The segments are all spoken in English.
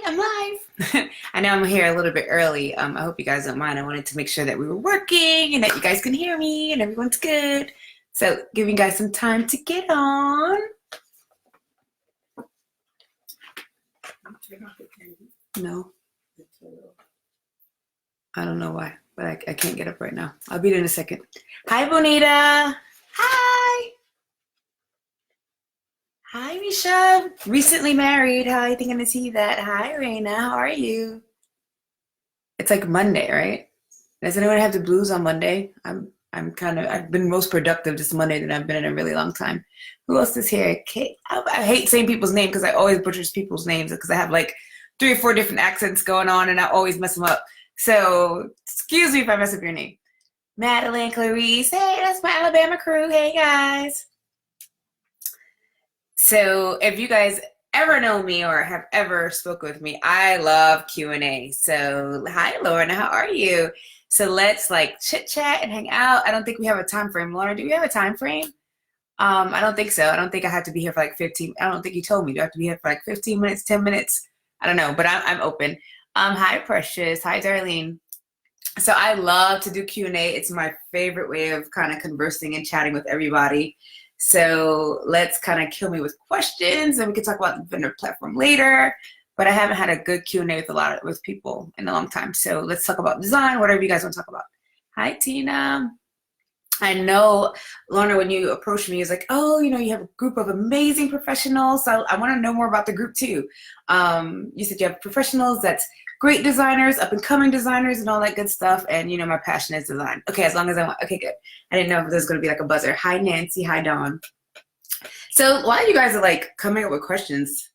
I'm live. I know I'm here a little bit early. I hope you guys don't mind. I wanted to make sure that we were working and that you guys can hear me and everyone's good. So giving you guys some time to get on. No. I don't know why, but I can't get up right now. I'll be there in a second. Hi, Bonita. Hi. Hi, Misha. Recently married. How are you thinking to see that? Hi, Raina. How are you? It's like Monday, right? Does anyone have the blues on Monday? I've been most productive this Monday than I've been in a really long time. Who else is here? Kate. I hate saying people's names because I always butcher people's names because I have like 3 or 4 different accents going on and I always mess them up. So excuse me if I mess up your name. Madeline, Clarice. Hey, that's my Alabama crew. Hey, guys. So if you guys ever know me or have ever spoken with me, I love Q&A. So hi, Lorna, how are you? So let's like chit chat and hang out. I don't think we have a time frame. Lorna, do we have a time frame? I don't think so. I don't think I have to be here for like 15. I don't think you told me. Do I have to be here for like 15 minutes, 10 minutes? I don't know, but I'm open. Hi, Precious. Hi, Darlene. So I love to do Q&A. It's my favorite way of kind of conversing and chatting with everybody. So let's kind of kill me with questions and we can talk about the vendor platform later. But I haven't had a good Q&A with people in a long time. So let's talk about design, whatever you guys want to talk about. Hi, Tina. I know, Lorna, when you approached me, it's like, oh, you have a group of amazing professionals. So I want to know more about the group too. You said you have professionals that's great designers, up and coming designers and all that good stuff. And my passion is design. Okay, as long as I want, okay, good. I didn't know if there's going to be like a buzzer. Hi, Nancy. Hi, Dawn. So while you guys are like coming up with questions,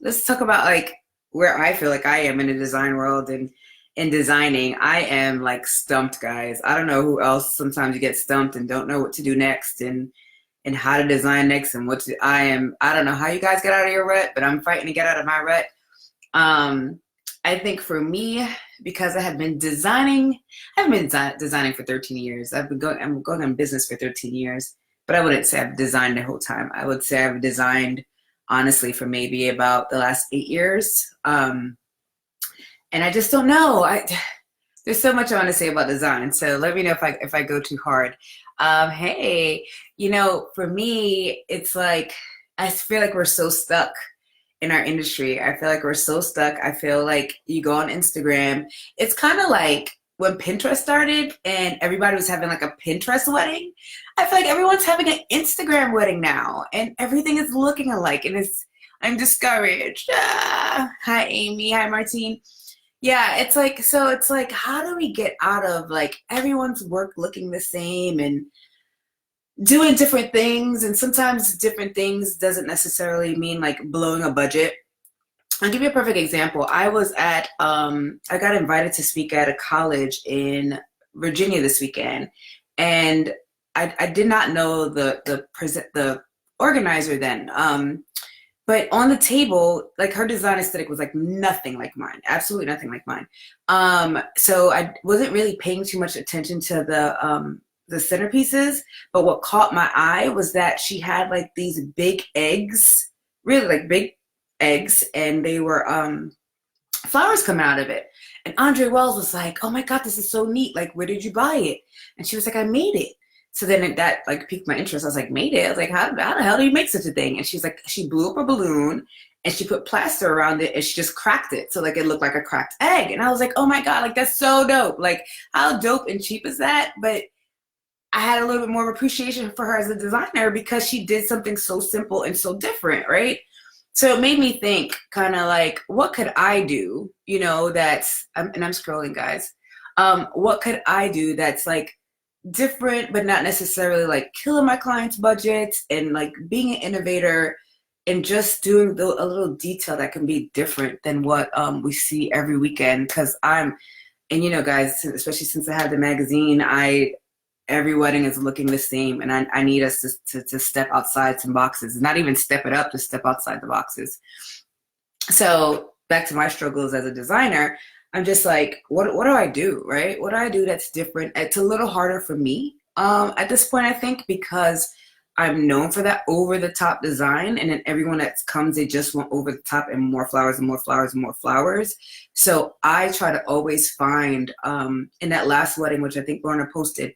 let's talk about like where I feel like I am in the design world and in designing. I am like stumped, guys. I don't know who else. Sometimes you get stumped and don't know what to do next and how to design next and I don't know how you guys get out of your rut, but I'm fighting to get out of my rut. I think for me, because I have been designing, I've been designing for 13 years. I'm going in business for 13 years, but I wouldn't say I've designed the whole time. I would say I've designed honestly for maybe about the last 8 years. And I just don't know. There's so much I want to say about design. So let me know if I go too hard. Hey, for me, it's like, I feel like we're so stuck in our industry. I feel like we're so stuck. I feel like you go on Instagram. It's kind of like when Pinterest started and everybody was having like a Pinterest wedding. I feel like everyone's having an Instagram wedding now and everything is looking alike and I'm discouraged. Hi, Amy. Hi, Martine. Yeah, it's like, how do we get out of like everyone's work looking the same and doing different things, and sometimes different things doesn't necessarily mean like blowing a budget. I'll give you a perfect example. I got invited to speak at a college in Virginia this weekend, and I did not know the organizer then. But on the table, like her design aesthetic was like nothing like mine, absolutely nothing like mine. So I wasn't really paying too much attention to the centerpieces, but what caught my eye was that she had like these big eggs, really like big eggs, and they were flowers coming out of it. And Andre Wells was like, oh my God, this is so neat. Like, where did you buy it? And she was like, I made it. So then that like piqued my interest. I was like, made it? I was like, how the hell do you make such a thing? And she's like, she blew up a balloon and she put plaster around it and she just cracked it. So like it looked like a cracked egg. And I was like, oh my God, like that's so dope. Like how dope and cheap is that? But I had a little bit more appreciation for her as a designer because she did something so simple and so different, right? So it made me think kind of like, what could I do, and I'm scrolling, guys. What could I do that's like different, but not necessarily like killing my clients' budgets, and like being an innovator and just doing a little detail that can be different than what we see every weekend. Because guys, especially since I have the magazine, every wedding is looking the same, and I need us to step outside some boxes, not even step it up, just step outside the boxes. So back to my struggles as a designer, I'm just like, what do I do, right? What do I do that's different? It's a little harder for me at this point, I think, because I'm known for that over the top design. And then everyone that comes, they just want over the top and more flowers and more flowers and more flowers. So I try to always find, in that last wedding, which I think Lorna posted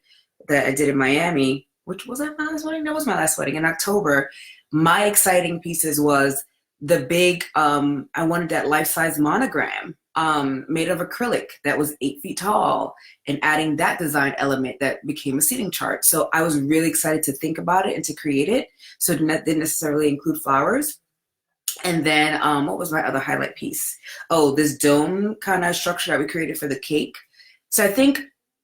that I did in Miami, which was that my last wedding? That was my last wedding in October. My exciting pieces was the big, I wanted that life-size monogram made of acrylic that was 8 feet tall, and adding that design element that became a seating chart. So I was really excited to think about it and to create it. So it didn't necessarily include flowers. And then what was my other highlight piece? Oh, this dome kind of structure that we created for the cake. So I think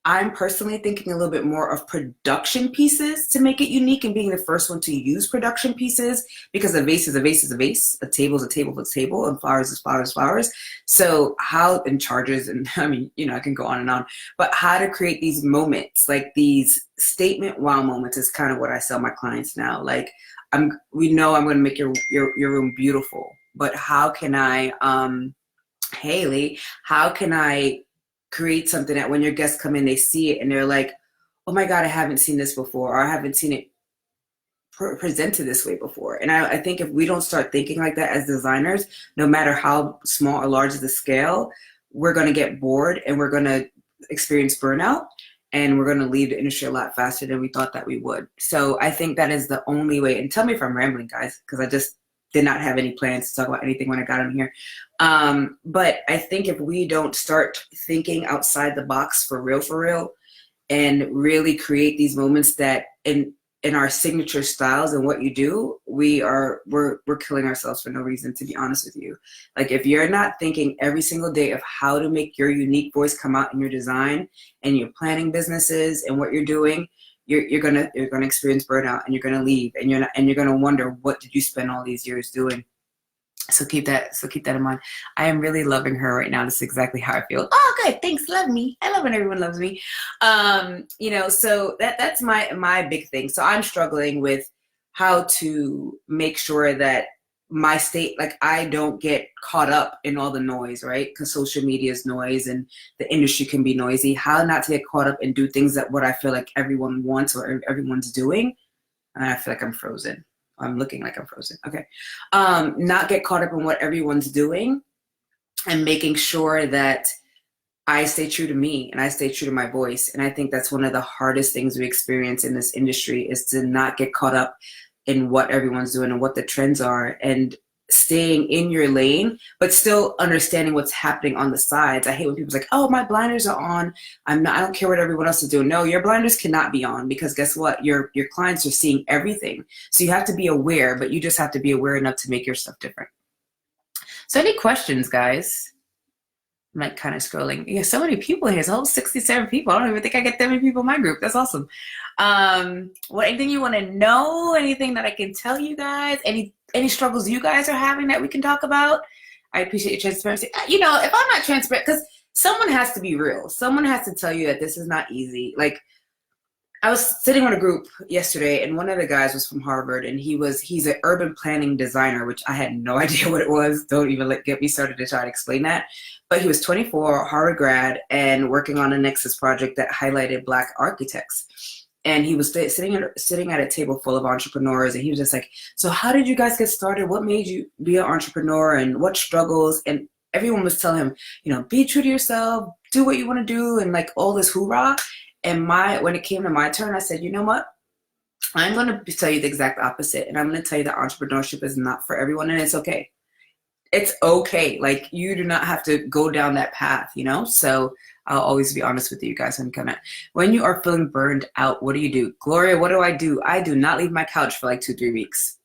I'm personally thinking a little bit more of production pieces to make it unique, and being the first one to use production pieces, because a vase is a vase is a vase, a table is a table is a table, and flowers is flowers, flowers. So how, and charges, and I mean, I can go on, but how to create these moments, like these statement wow moments, is kind of what I sell my clients now. Like, we know I'm going to make your room beautiful, but how can I, Haley, how can I create something that when your guests come in, they see it and they're like, oh my God, I haven't seen this before, or I haven't seen it presented this way before. And I think if we don't start thinking like that as designers, no matter how small or large the scale, we're going to get bored and we're going to experience burnout, and we're going to leave the industry a lot faster than we thought that we would. So I think that is the only way. And tell me if I'm rambling, guys, because I just did not have any plans to talk about anything when I got on here. But I think if we don't start thinking outside the box for real, and really create these moments that in our signature styles and what you do, we're killing ourselves for no reason, to be honest with you. Like, if you're not thinking every single day of how to make your unique voice come out in your design and your planning businesses and what you're doing, you're gonna experience burnout, and you're gonna leave, and you're gonna wonder, what did you spend all these years doing? So keep that in mind. I am really loving her right now. This is exactly how I feel. Oh, good. Thanks. Love me. I love when everyone loves me. So that's my big thing. So I'm struggling with how to make sure that my state, like, I don't get caught up in all the noise, right? Because social media is noise and the industry can be noisy. How not to get caught up and do things that what I feel like everyone wants or everyone's doing. And I feel like I'm frozen. I'm looking like I'm frozen. Okay. Not get caught up in what everyone's doing, and making sure that I stay true to me and I stay true to my voice. And I think that's one of the hardest things we experience in this industry, is to not get caught up in what everyone's doing and what the trends are, and staying in your lane, but still understanding what's happening on the sides. I hate when people's like, oh, my blinders are on. I don't care what everyone else is doing. No, your blinders cannot be on, because guess what? Your clients are seeing everything. So you have to be aware, but you just have to be aware enough to make your stuff different. So any questions, guys? I'm like kind of scrolling. Yeah, so many people here. It's a whole 67 people. I don't even think I get that many people in my group. That's awesome. Anything you want to know? Anything that I can tell you guys? Any struggles you guys are having that we can talk about? I appreciate your transparency. If I'm not transparent, because someone has to be real. Someone has to tell you that this is not easy. Like, I was sitting on a group yesterday, and one of the guys was from Harvard, and he's an urban planning designer, which I had no idea what it was. Don't even get me started to try to explain that. But he was 24, Harvard grad, and working on a Nexus project that highlighted Black architects. And he was sitting at a table full of entrepreneurs, and he was just like, so how did you guys get started? What made you be an entrepreneur, and what struggles? And everyone was telling him, be true to yourself, do what you want to do, and like all this hoorah. And when it came to my turn, I said, you know what? I'm going to tell you the exact opposite. And I'm going to tell you that entrepreneurship is not for everyone, and it's okay. It's okay. Like, you do not have to go down that path, So I'll always be honest with you guys when you come in. When you are feeling burned out, what do you do? Gloria, what do? I do not leave my couch for like 2-3 weeks.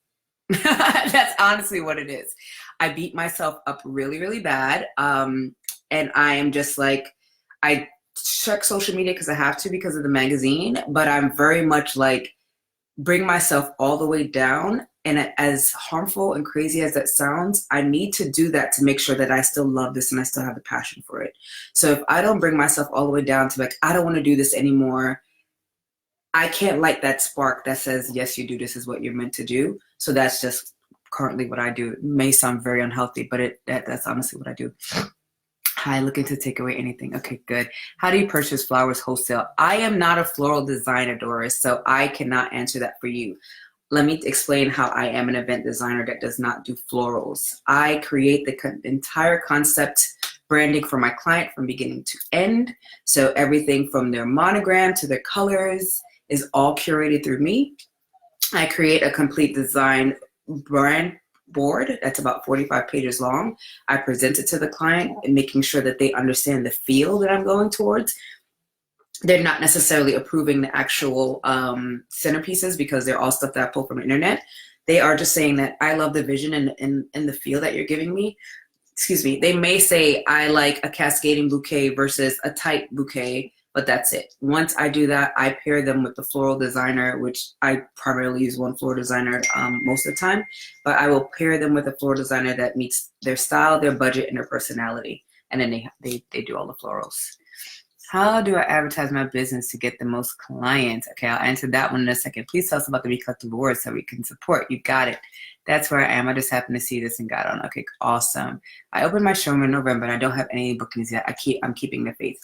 That's honestly what it is. I beat myself up really, really bad. And I am just like, I check social media because I have to, because of the magazine, but I'm very much like, bring myself all the way down. And as harmful and crazy as that sounds, I need to do that to make sure that I still love this and I still have the passion for it. So if I don't bring myself all the way down to like, I don't want to do this anymore, I can't light that spark that says, yes, you do, this is what you're meant to do. So that's just currently what I do. It may sound very unhealthy, but that's honestly what I do. Hi, looking to take away anything. Okay, good. How do you purchase flowers wholesale? I am not a floral designer, Doris, so I cannot answer that for you. let me explain how I am an event designer that does not do florals. I create the entire concept branding for my client from beginning to end. So everything from their monogram to their colors is all curated through me. I create a complete design brand board that's about 45 pages long. I present it to the client and making sure that they understand the feel that I'm going towards. They're not necessarily approving the actual centerpieces because they're all stuff that I pull from the internet. They are just saying that I love the vision and the feel that you're giving me. Excuse me. They may say I like a cascading bouquet versus a tight bouquet, but that's it. Once I do that, I pair them with the floral designer, which I primarily use one floral designer most of the time, but I will pair them with a floral designer that meets their style, their budget, and their personality. And then they do all the florals. How do I advertise my business to get the most clients? Okay, I'll answer that one in a second. Please tell us about the Recollective Awards so we can support. You got it. That's where I am. I just happened to see this and got on. Okay, awesome. I opened my showroom in November and I don't have any bookings yet. I'm keeping the faith.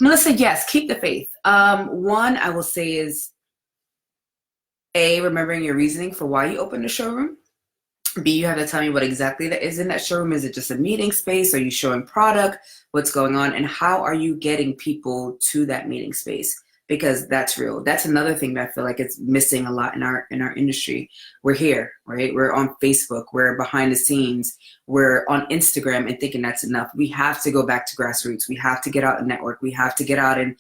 Melissa, yes, keep the faith. One, I will say is A, remembering your reasoning for why you opened the showroom. B, you have to tell me what exactly that is in that showroom. Is it just a meeting space? Are you showing product? What's going on? And how are you getting people to that meeting space? Because that's real. That's another thing that I feel like it's missing a lot in our industry. We're here, right? We're on Facebook. We're behind the scenes. We're on Instagram and thinking that's enough. We have to go back to grassroots. We have to get out and network. We have to get out and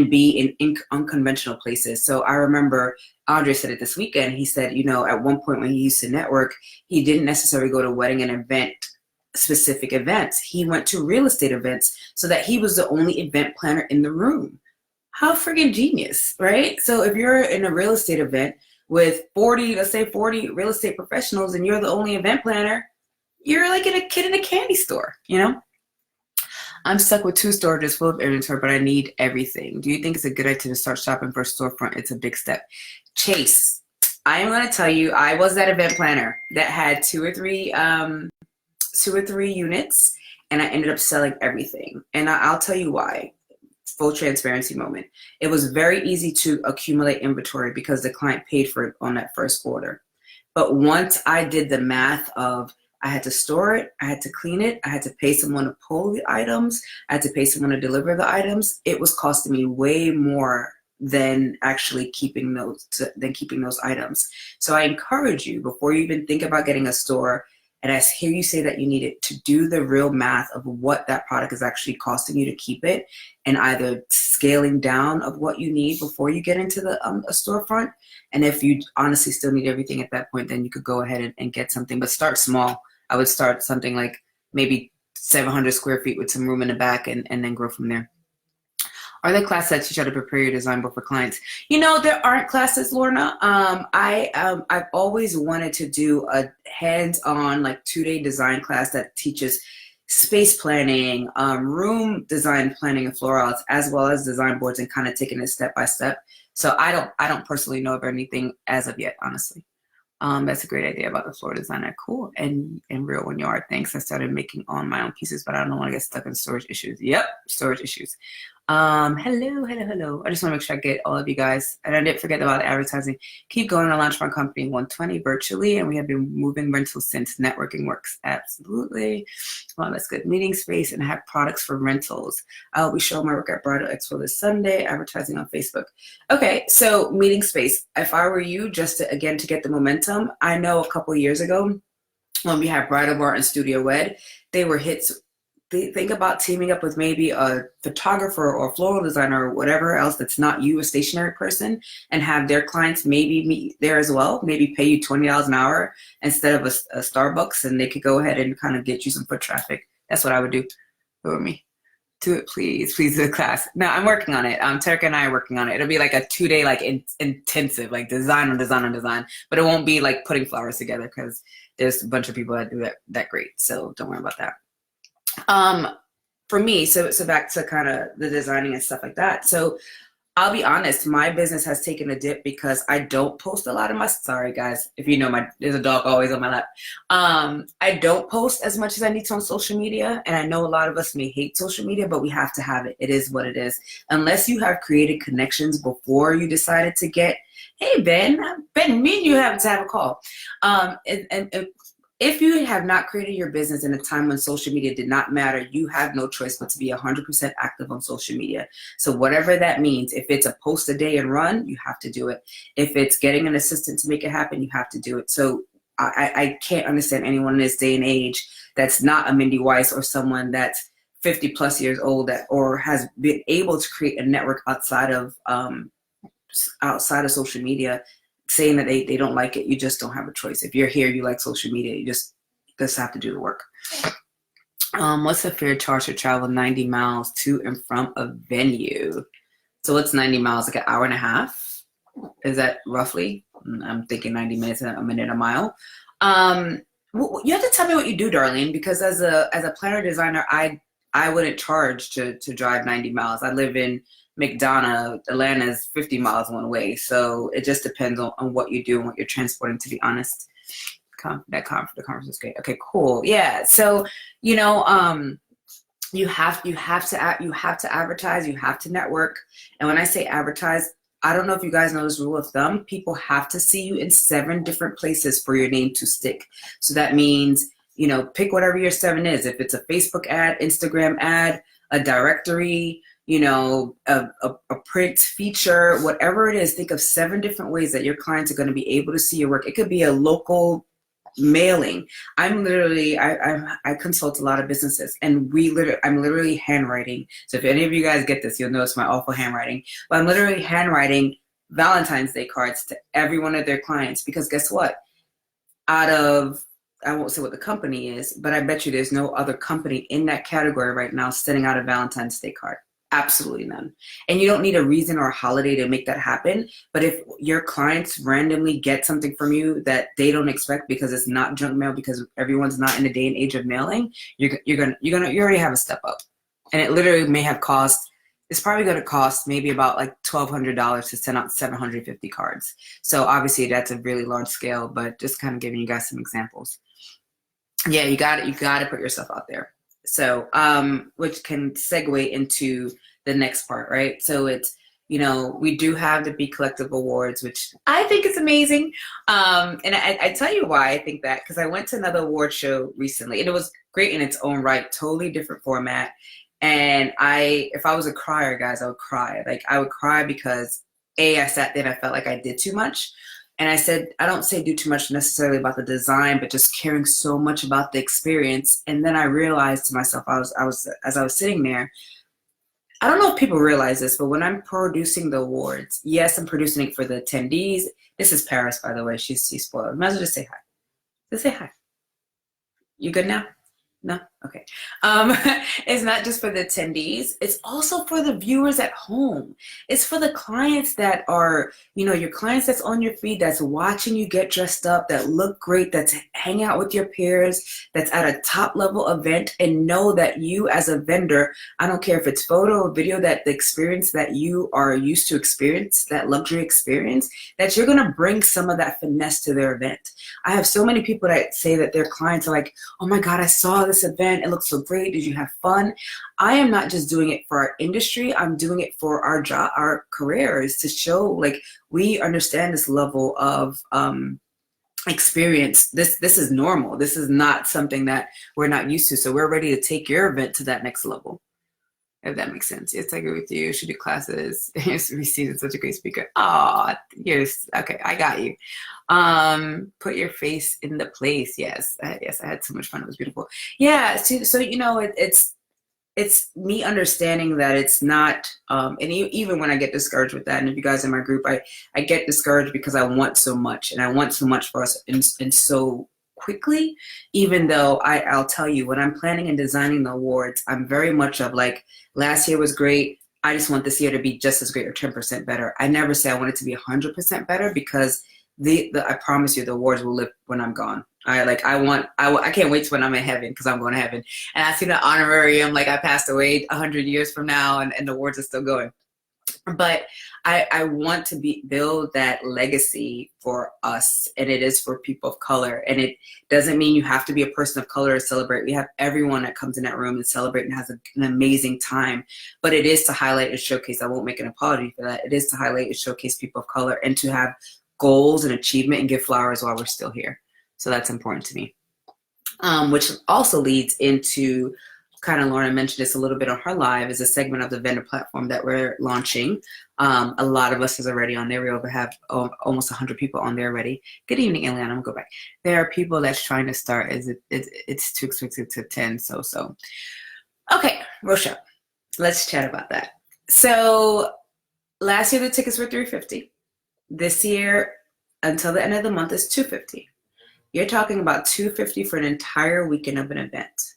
be in unconventional places. So I remember Andre said it this weekend. He said, you know, at one point when he used to network, he didn't necessarily go to wedding and event specific events. He went to real estate events so that he was the only event planner in the room. How friggin' genius, right? So if you're in a real estate event with 40, let's say 40 real estate professionals and you're the only event planner, you're like a kid in a candy store, you know? I'm stuck with 2 storages full of inventory, but I need everything. Do you think it's a good idea to start shopping for a storefront? It's a big step. Chase, I am going to tell you, I was that event planner that had 2 or 3 units, and I ended up selling everything. And I'll tell you why. Full transparency moment. It was very easy to accumulate inventory because the client paid for it on that first order. But once I did the math of I had to store it, I had to clean it, I had to pay someone to pull the items, I had to pay someone to deliver the items, it was costing me way more than actually keeping those items. So I encourage you, before you even think about getting a store, and I hear you say that you need it, to do the real math of what that product is actually costing you to keep it, and either scaling down of what you need before you get into the a storefront. And if you honestly still need everything at that point, then you could go ahead and get something, but start small. I would start something like maybe 700 square feet with some room in the back and then grow from there. Are there classes that teach how to prepare your design board for clients? You know, there aren't classes, Lorna. I've always wanted to do a hands-on, like 2-day design class that teaches space planning, room design planning and florals, as well as design boards, and kind of taking it step by step. So I don't personally know of anything as of yet, honestly. That's a great idea about the floor designer. Cool. And real one yard. Thanks. I started making on my own pieces, but I don't want to get stuck in storage issues. Yep, storage issues. Hello. I just want to make sure I get all of you guys. And I didn't forget about advertising. Keep going. I launched my company 120 virtually, and we have been moving rentals since. Networking works. Absolutely. Well, that's good. Meeting space and have products for rentals. I'll be showing my work at Bridal Expo this Sunday, advertising on Facebook. Okay, so meeting space. If I were you, just to get the momentum, I know a couple years ago when we had Bridal Bar and Studio Wed, they were hits. Think about teaming up with maybe a photographer or floral designer or whatever else that's not you, a stationary person, and have their clients maybe meet there as well, maybe pay you $20 an hour instead of a Starbucks, and they could go ahead and kind of get you some foot traffic. That's what I would do. For me. Do it, please do the class. No, I'm working on it. Terika and I are working on it. It'll be like a 2-day, like intensive, like design on design, but it won't be like putting flowers together because there's a bunch of people that do that great. So don't worry about that. For me, so back to kind of the designing and stuff like that. So I'll be honest, my business has taken a dip because I don't post a lot of sorry guys, if you know there's a dog always on my lap. I don't post as much as I need to on social media. And I know a lot of us may hate social media, but we have to have it. It is what it is. Unless you have created connections before you decided to get Hey, Ben. Ben, me and you have to have a call. And if you have not created your business in a time when social media did not matter, you have no choice but to be 100% active on social media. So whatever that means, if it's a post a day and run, you have to do it. If it's getting an assistant to make it happen, you have to do it. So I can't understand anyone in this day and age that's not a Mindy Weiss or someone that's 50 plus years old that or has been able to create a network outside of social media, saying that they don't like it. You just don't have a choice. If you're here, you like social media, you just have to do the work. What's the fair charge to travel 90 miles to and from a venue? So what's 90 miles, like an hour and a half? Is that roughly? I'm thinking 90 minutes, a minute, a mile. You have to tell me what you do, Darlene, because as a planner designer, I wouldn't charge to drive 90 miles. I live in McDonough. Atlanta's 50 miles one way. So it just depends on what you do and what you're transporting, to be honest. The conference is great. Okay, cool. Yeah. So, you have to advertise, you have to network. And when I say advertise, I don't know if you guys know this rule of thumb. People have to see you in 7 different places for your name to stick. So that means, pick whatever your 7 is. If it's a Facebook ad, Instagram ad, a directory, a print feature, whatever it is, think of 7 different ways that your clients are going to be able to see your work. It could be a local mailing. I consult a lot of businesses, and I'm literally handwriting. So if any of you guys get this, you'll notice my awful handwriting. But I'm literally handwriting Valentine's Day cards to every one of their clients, because guess what? I won't say what the company is, but I bet you there's no other company in that category right now sending out a Valentine's Day card. Absolutely none. And you don't need a reason or a holiday to make that happen. But if your clients randomly get something from you that they don't expect because it's not junk mail, because everyone's not in the day and age of mailing, you already have a step up. And it literally may have it's probably going to cost maybe about like $1,200 to send out 750 cards. So obviously that's a really large scale, but just kind of giving you guys some examples. Yeah, you got to put yourself out there. So, which can segue into the next part, right? So it's, we do have the Be Collective Awards, which I think is amazing. And I tell you why I think that, because I went to another award show recently, and it was great in its own right, totally different format. And if I was a crier, guys, I would cry. Like, I would cry because I sat there and I felt like I did too much. And I said, I don't say do too much necessarily about the design, but just caring so much about the experience. And then I realized to myself, as I was sitting there, I don't know if people realize this, but when I'm producing the awards, yes, I'm producing it for the attendees. This is Paris, by the way. She's spoiled. Might as well just say hi. Just say hi. You good now? No? Okay. It's not just for the attendees. It's also for the viewers at home. It's for the clients that are, your clients that's on your feed, that's watching you get dressed up, that look great, that's hanging out with your peers, that's at a top level event, and know that you as a vendor, I don't care if it's photo or video, that the experience that you are used to experience, that luxury experience, that you're going to bring some of that finesse to their event. I have so many people that say that their clients are like, oh my God, I saw this event. It looks so great. Did you have fun? I am not just doing it for our industry. I'm doing it for our job, our careers, to show like we understand this level of experience. This is normal. This is not something that we're not used to. So we're ready to take your event to that next level. If that makes sense. Yes, I agree with you. Should do classes. Received such a great speaker. Oh, yes. Okay, I got you. Put your face in the place. Yes, yes. I had so much fun. It was beautiful. Yeah. So it's me understanding that it's not. And even when I get discouraged with that, and if you guys in my group, I get discouraged because I want so much, and I want so much for us, and so quickly. Even though I'll tell you, when I'm planning and designing the awards, I'm very much of like, last year was great. I just want this year to be just as great or 10% better. I never say I want it to be 100% better, because I promise you the awards will live when I'm gone. I can't wait to when I'm in heaven, because I'm going to heaven. And I see the honorarium, like I passed away 100 years from now, and the awards are still going. But I want to build that legacy for us, and it is for people of color. And it doesn't mean you have to be a person of color to celebrate. We have everyone that comes in that room and celebrate and has an amazing time. But it is to highlight and showcase. I won't make an apology for that. It is to highlight and showcase people of color and to have goals and achievement and give flowers while we're still here. So that's important to me. Which also leads into, kind of Lorna mentioned this a little bit on her live, is a segment of the vendor platform that we're launching. A lot of us is already on there. We have almost 100 people on there already. Good evening, Eliana. I'm gonna go back. There are people that's trying to start. It's too expensive to attend. So. Okay, Rochelle, let's chat about that. So last year the tickets were $350. This year, until the end of the month, is $250. You're talking about $250 for an entire weekend of an event.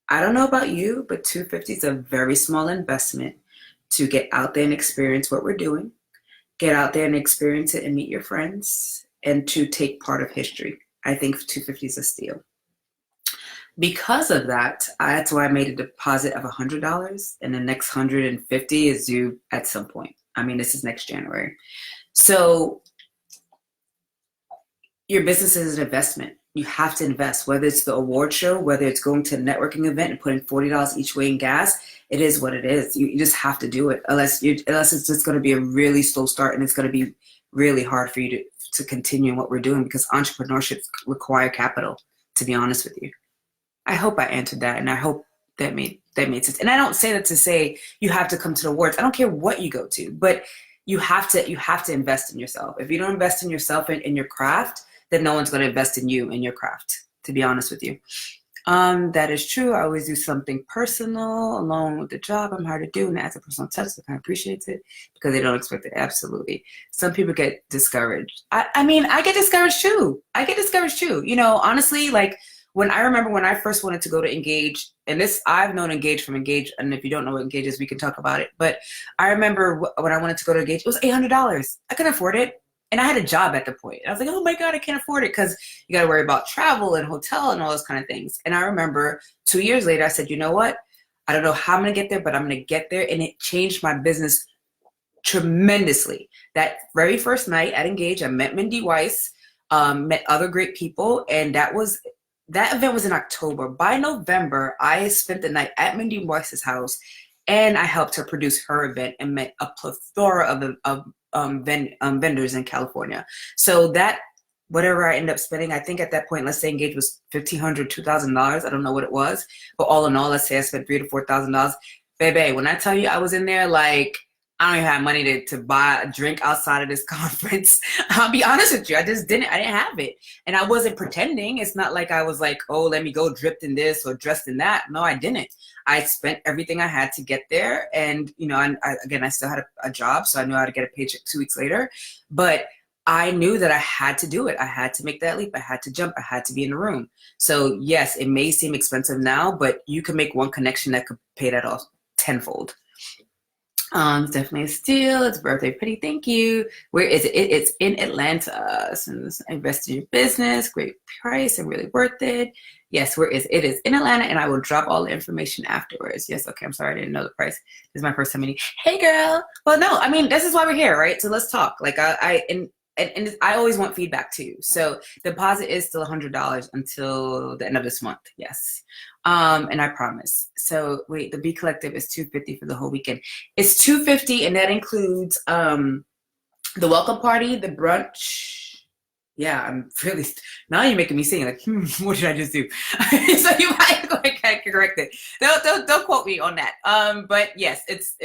I don't know about you, but $250 is a very small investment to get out there and experience what we're doing, get out there and experience it and meet your friends, and to take part of history. I think $250 is a steal. Because of that, that's why I made a deposit of $100, and the next $150 is due at some point. I mean, this is next January. So your business is an investment. You have to invest, whether it's the award show, whether it's going to a networking event and putting $40 each way in gas. It is what it is. You just have to do it, unless it's just going to be a really slow start, and it's going to be really hard for you to continue what we're doing, because entrepreneurship require capital, to be honest with you. I hope I answered that, and I hope that made sense. And I don't say that to say you have to come to the awards. I don't care what you go to, but you have to invest in yourself. If you don't invest in yourself and in your craft, then no one's going to invest in you and your craft, to be honest with you. That is true. I always do something personal along with the job. I'm hard to do, and as a personal touch, so I appreciate it because they don't expect it. Absolutely. Some people get discouraged. I mean, I get discouraged too. You know, honestly, like when I first wanted to go to Engage, and this, I've known Engage from Engage, and if you don't know what Engage is, we can talk about it. But I remember when I wanted to go to Engage, it was $800. I couldn't afford it. And I had a job at the point. I was like, oh my God, I can't afford it, because you got to worry about travel and hotel and all those kind of things. And I remember 2 years later, I said, you know what? I don't know how I'm going to get there, but I'm going to get there. And it changed my business tremendously. That very first night at Engage, I met Mindy Weiss, met other great people. And that event was in October. By November, I spent the night at Mindy Weiss's house, and I helped her produce her event and met a plethora of vendors in California. So that, whatever I end up spending, I think at that point, let's say Engage was $1,500, $2,000. I don't know what it was, but all in all, let's say I spent $3,000 to $4,000. Baby, when I tell you I was in there, like, I don't even have money to buy a drink outside of this conference. I'll be honest with you. I didn't have it. And I wasn't pretending. It's not like I was like, oh, let me go dripped in this or dressed in that. No, I didn't. I spent everything I had to get there. And, you know, I still had a job, so I knew how to get a paycheck 2 weeks later. But I knew that I had to do it. I had to make that leap. I had to jump. I had to be in the room. So yes, it may seem expensive now, but you can make one connection that could pay that off tenfold. It's definitely a steal. It's birthday pretty. Thank you. Where is it? It's in Atlanta. So invest in your business. Great price and really worth it. Yes, where is it? It is in Atlanta, and I will drop all the information afterwards. Yes, okay. I'm sorry, I didn't know the price. This is my first time meeting. Hey, girl. Well, no, I mean, this is why we're here, right? So let's talk. Like and I always want feedback too. So deposit is still $100 until the end of this month. Yes. And I promise. So wait, the B Collective is $250 for the whole weekend. It's $250, and that includes the welcome party, the brunch. Yeah, I'm really, now you're making me sing like, what did I just do? So you might go and correct it. Don't quote me on that. But yes, it's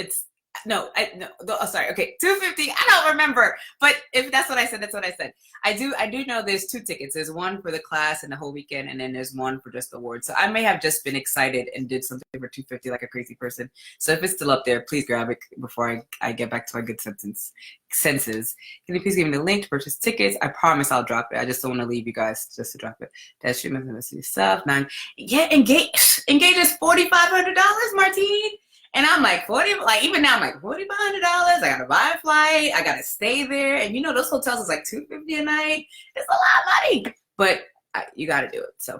sorry. Okay, $250. I don't remember, but if that's what I said, that's what I said. I do know there's 2 tickets. There's one for the class and the whole weekend, and then there's one for just the awards. So I may have just been excited and did something for $250 like a crazy person. So if it's still up there, please grab it before I get back to my good senses. Can you please give me the link to purchase tickets? I promise I'll drop it. I just don't want to leave you guys just to drop it. That's your stuff. Yeah, Engage is $4,500, Martine. And I'm like, even now I'm like, $4,500. I got to buy a flight. I got to stay there. And you know, those hotels is like $250 a night. It's a lot of money, but you got to do it. So,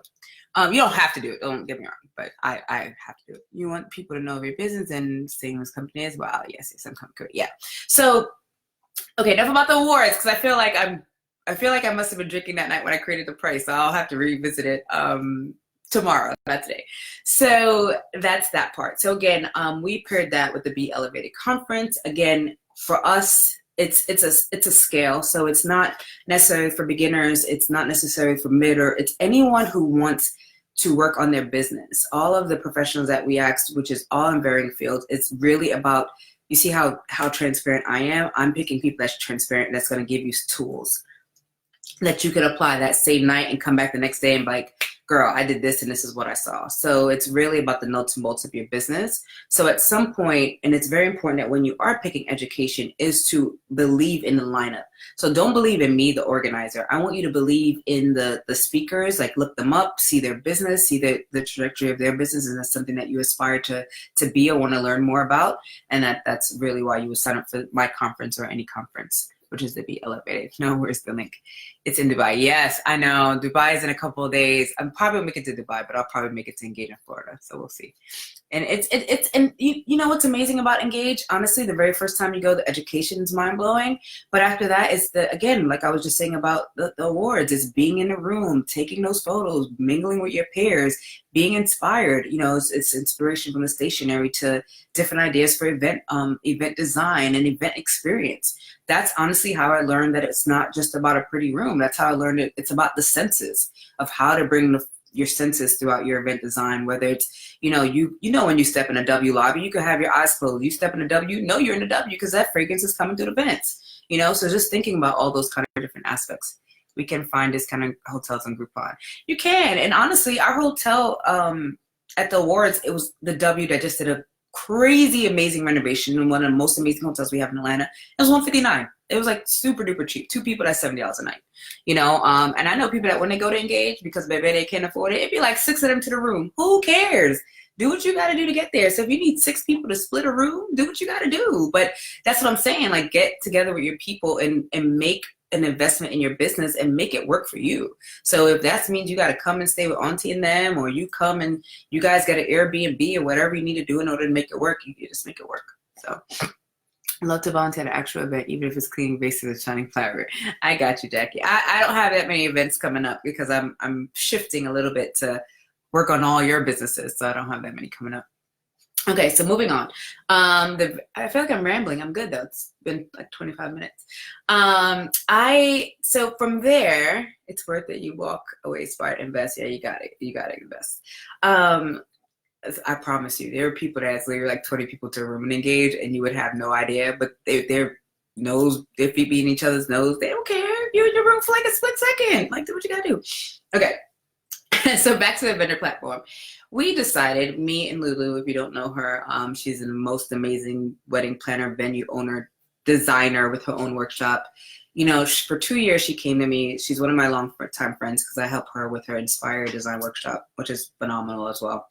You don't have to do it. Don't get me wrong, but I have to do it. You want people to know of your business and same as company as well. Yes, I'm company. Yeah. So, okay, enough about the awards because I feel like I must have been drinking that night when I created the price. So I'll have to revisit it tomorrow, not today. So that's that part. So again, we paired that with the Be Elevated conference. Again, for us, it's a scale. So it's not necessarily for beginners. It's not necessarily for mid, or it's anyone who wants to work on their business. All of the professionals that we asked, which is all in varying fields, it's really about, you see how transparent I am? I'm picking people that's transparent, that's going to give you tools that you could apply that same night and come back the next day and be like, girl, I did this and this is what I saw. So it's really about the nuts and bolts of your business. So at some point, and it's very important that when you are picking education, is to believe in the lineup. So don't believe in me, the organizer. I want you to believe in the speakers, like look them up, see their business, see the trajectory of their business, and that's something that you aspire to be or want to learn more about. And that's really why you would sign up for my conference or any conference, which is the Be Elevated. No, where's the link? It's in Dubai. Yes, I know. Dubai is in a couple of days. I'm probably make it to Dubai, but I'll probably make it to Engage in Florida. So we'll see. And and you know what's amazing about Engage? Honestly, the very first time you go, the education is mind blowing. But after that, it's again, like I was just saying about the awards, it's being in the room, taking those photos, mingling with your peers, being inspired. You know, it's inspiration from the stationery to different ideas for event design and event experience. That's honestly how I learned that it's not just about a pretty room. That's how I learned it. It's about the senses of how to bring your senses throughout your event design, whether it's, you know when you step in a W lobby, you can have your eyes closed. You step in a W, know you're in a W because that fragrance is coming through the vents. You know, so just thinking about all those kind of different aspects. We can find this kind of hotels on Groupon. You can, and honestly, our hotel at the awards, it was the W that just did a crazy amazing renovation in one of the most amazing hotels we have in Atlanta. It was $159. It was like super duper cheap. 2 people, that's $70 a night. You know, and I know people that when they go to Engage, because maybe they can't afford it, it'd be like 6 of them to the room. Who cares? Do what you got to do to get there. So if you need 6 people to split a room, do what you got to do. But that's what I'm saying. Like, get together with your people and make an investment in your business and make it work for you. So if that means you got to come and stay with Auntie and them, or you come and you guys got an Airbnb or whatever you need to do in order to make it work, you just make it work. So I love to volunteer at an actual event, even if it's cleaning vases and shining flower. I got you, Jackie. I don't have that many events coming up because I'm shifting a little bit to work on all your businesses. So I don't have that many coming up. Okay, so moving on. I feel like I'm rambling. I'm good though. It's been like 25 minutes. So from there, it's worth it. You walk away, smart, invest. Yeah, you got it. You got to invest. I promise you, there are people that's literally like 20 people to a room and Engage, and you would have no idea. But their feet be in each other's nose. They don't care. You're in your room for like a split second. Like, do what you gotta do. Okay. So back to the vendor platform. We decided, me and Lulu, if you don't know her, she's the most amazing wedding planner, venue owner, designer with her own workshop. You know, for 2 years, she came to me. She's one of my long-time friends because I help her with her Inspire Design workshop, which is phenomenal as well.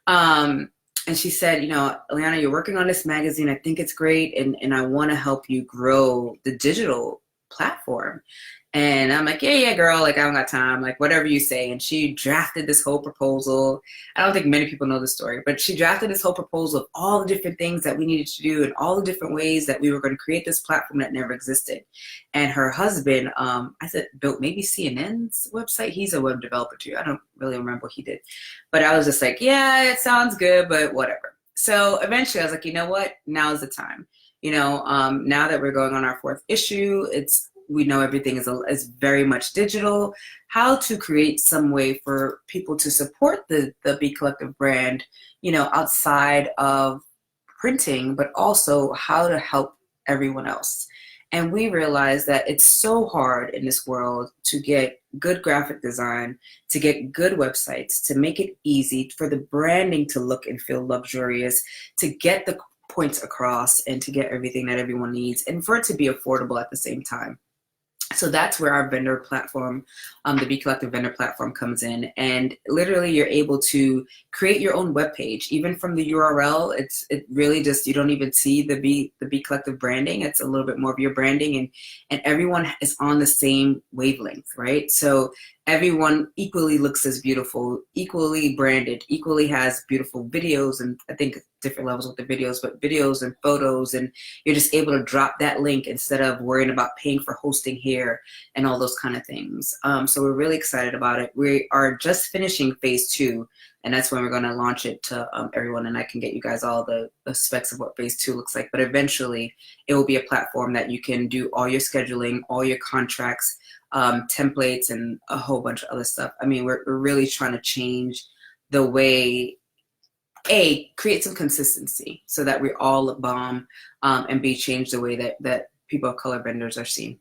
And she said, you know, Eliana, you're working on this magazine. I think it's great, and I want to help you grow the digital platform. And I'm like, yeah, girl, like, I don't got time, like, whatever you say. And she drafted this whole proposal. I don't think many people know the story, but she drafted this whole proposal of all the different things that we needed to do and all the different ways that we were going to create this platform that never existed. And her husband, I said, built maybe CNN's website. He's a web developer too. I don't really remember what he did. But I was just like, yeah, it sounds good, but whatever. So eventually I was like, you know what? Now is the time. You know, now that we're going on our 4th issue, we know everything is very much digital. How to create some way for people to support the Be Collective brand, you know, outside of printing, but also how to help everyone else. And we realized that it's so hard in this world to get good graphic design, to get good websites, to make it easy for the branding to look and feel luxurious, to get the points across, and to get everything that everyone needs, and for it to be affordable at the same time. So that's where our vendor platform, the Be Collective vendor platform, comes in. And literally you're able to create your own webpage. Even from the URL, it really just, you don't even see the Be Collective branding. It's a little bit more of your branding, and everyone is on the same wavelength, right? So everyone equally looks as beautiful, equally branded, equally has beautiful videos, and I think different levels with the videos, but videos and photos, and you're just able to drop that link instead of worrying about paying for hosting here and all those kind of things. So we're really excited about it. We are just finishing phase 2, and that's when we're going to launch it to everyone, and I can get you guys all the specs of what phase 2 looks like. But eventually it will be a platform that you can do all your scheduling, all your contracts, templates, and a whole bunch of other stuff. I mean, we're really trying to change the way, A, create some consistency so that we all look bomb, and B, change the way that people of color vendors are seen.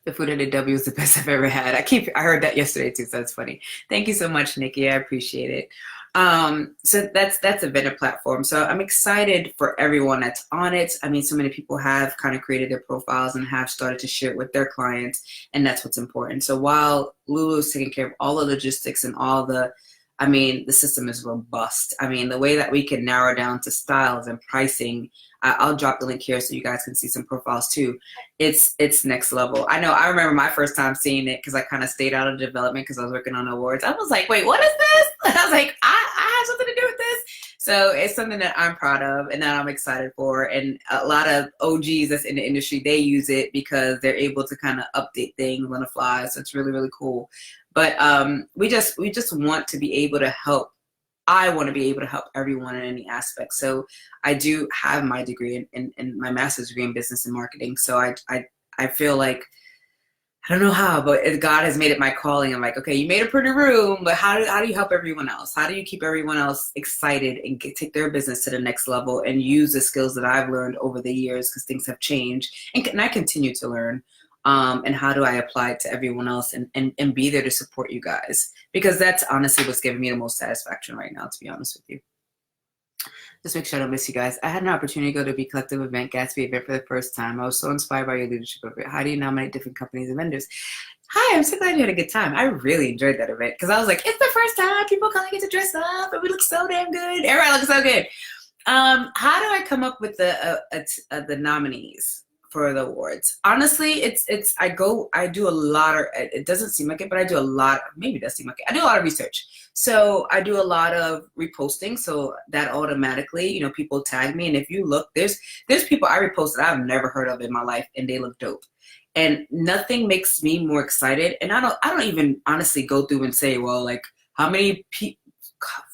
The food at the W is the best I've ever had. I heard that yesterday too, so that's funny. Thank you so much, Nikki. I appreciate it. So that's a vendor platform. So I'm excited for everyone that's on it. I mean, so many people have kind of created their profiles and have started to share it with their clients, and that's what's important. So while Lulu is taking care of all the logistics and all the, I mean, the system is robust. I mean, the way that we can narrow down to styles and pricing, I'll drop the link here so you guys can see some profiles too. It's next level. I know, I remember my first time seeing it because I kind of stayed out of development because I was working on awards. I was like, wait, what is this? And I was like, I have something to do with this. So it's something that I'm proud of and that I'm excited for. And a lot of OGs that's in the industry, they use it because they're able to kind of update things on the fly. So it's really, really cool. But we just want to be able to help. I want to be able to help everyone in any aspect. So I do have my degree in my master's degree in business and marketing. So I feel like, I don't know how, but God has made it my calling. I'm like, okay, you made a pretty room, but how do you help everyone else? How do you keep everyone else excited and take their business to the next level and use the skills that I've learned over the years, because things have changed and I continue to learn. And how do I apply it to everyone else and be there to support you guys? Because that's honestly what's giving me the most satisfaction right now, to be honest with you. Just make sure I don't miss you guys. I had an opportunity to go to the Be Collective event, Gatsby event, for the first time. I was so inspired by your leadership of it. How do you nominate different companies and vendors? Hi, I'm so glad you had a good time. I really enjoyed that event because I was like, it's the first time people kind of get to dress up and we look so damn good. Everybody looks so good. How do I come up with the nominees for the awards? Honestly, I do a lot of, it doesn't seem like it, but I do a lot, maybe it does seem like it. I do a lot of research. So I do a lot of reposting. So that automatically, people tag me. And if you look, there's people I repost that I've never heard of in my life and they look dope. And nothing makes me more excited. And I don't even honestly go through and say, well, like how many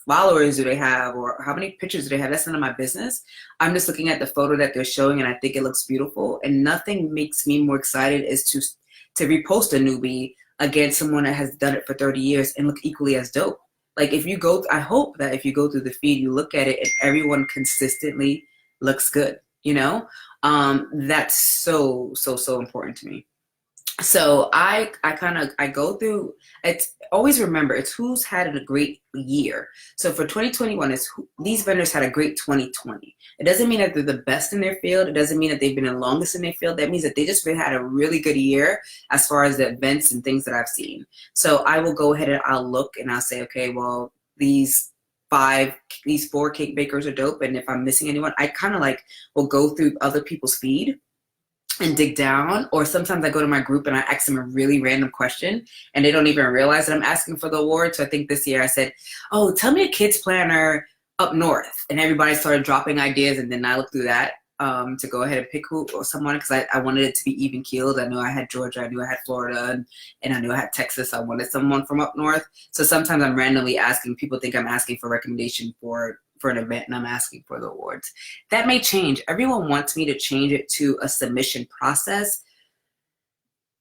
followers do they have or how many pictures do they have? That's none of my business. I'm just looking at the photo that they're showing and I think it looks beautiful. And nothing makes me more excited is to repost a newbie against someone that has done it for 30 years and look equally as dope. Like I hope that if you go through the feed, you look at it and everyone consistently looks good, that's so important to me. So I go through, it's always remember, it's who's had a great year. So for 2021, these vendors had a great 2020. It doesn't mean that they're the best in their field. It doesn't mean that they've been the longest in their field. That means that they just had a really good year as far as the events and things that I've seen. So I will go ahead and I'll look and I'll say, okay, well, these 4 cake bakers are dope. And if I'm missing anyone, I kind of will go through other people's feed and dig down, or sometimes I go to my group and I ask them a really random question and they don't even realize that I'm asking for the award. So I think this year I said, oh, tell me a kids planner up north, and everybody started dropping ideas, and then I looked through that to go ahead and pick someone, because I wanted it to be even keeled. I knew I had Georgia, I knew I had Florida, and I knew I had Texas. I wanted someone from up north. So sometimes I'm randomly asking. People think I'm asking for recommendation for an event, and I'm asking for the awards. That may change. Everyone wants me to change it to a submission process.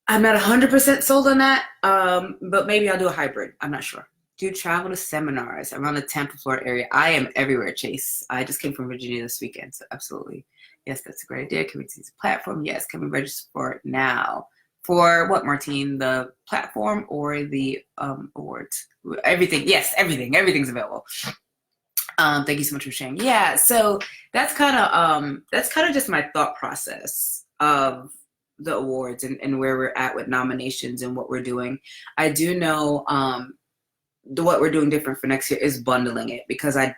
I'm not 100% sold on that, but maybe I'll do a hybrid. I'm not sure. Do you travel to seminars around the Tampa, Florida area? I am everywhere, Chase. I just came from Virginia this weekend, so absolutely. Yes, that's a great idea. Can we see the platform? Yes. Can we register for it now? For what, Martine? The platform or the awards? Everything. Yes, everything. Everything's available. Thank you so much for sharing. Yeah, so that's kind of just my thought process of the awards and where we're at with nominations and what we're doing. I do know what we're doing different for next year is bundling it, because I